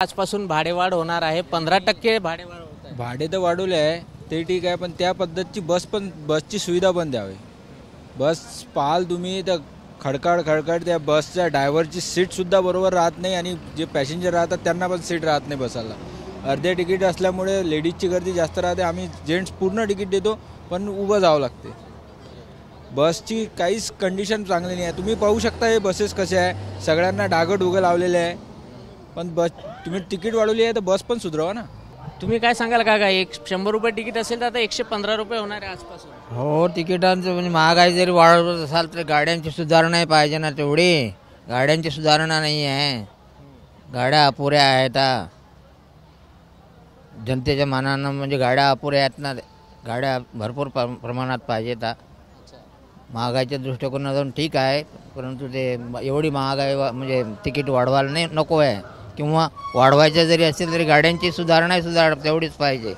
आजपासून भाडेवाढ होणार आहे, 15% भाडेवाढ होत आहे. भाडे तर वाढवले आहे ते ठीक आहे, पण त्या पद्धतीची बसची सुविधा पण द्यावी. बस पाहाल तुम्ही तर खडखड त्या बसच्या ड्रायव्हरची सीटसुद्धा बरोबर राहत नाही आणि जे पॅसेंजर राहतात त्यांना पण सीट राहत नाही बसायला. अर्धे तिकीट असल्यामुळे लेडीजची गर्दी जास्त राहते. आम्ही जेंट्स पूर्ण तिकीट देतो पण उभं जावं लागते. बसची काहीच कंडिशन चांगली नाही आहे. तुम्ही पाहू शकता हे बसेस कसे आहे, सगळ्यांना डागं डुगं लावलेले आहे. पण बस तुम्ही तिकीट वाढवली आहे तर बस पण सुधरवा ना. तुम्ही काय सांगाल का? 100 रुपये तिकीट असेल तर आता 115 रुपये होणार आहे आजपासून. हो, तिकिटांचं म्हणजे महागाई जरी वाढवत असाल तर गाड्यांची सुधारणा पाहिजे ना. तेवढी गाड्यांची सुधारणा नाही आहे. गाड्या अपुऱ्या आहेत. जनतेच्या मानानं म्हणजे गाड्या अपुऱ्या आहेत ना. गाड्या भरपूर प्रमाणात पाहिजेत. महागाईच्या दृष्टिकोनातून ठीक आहे, परंतु ते एवढी महागाई म्हणजे तिकीट वाढवायला नाही नको आहे, किंवा वाढवायचं जरी असेल तरी गाड्यांची सुधारणा तेवढीच पाहिजे.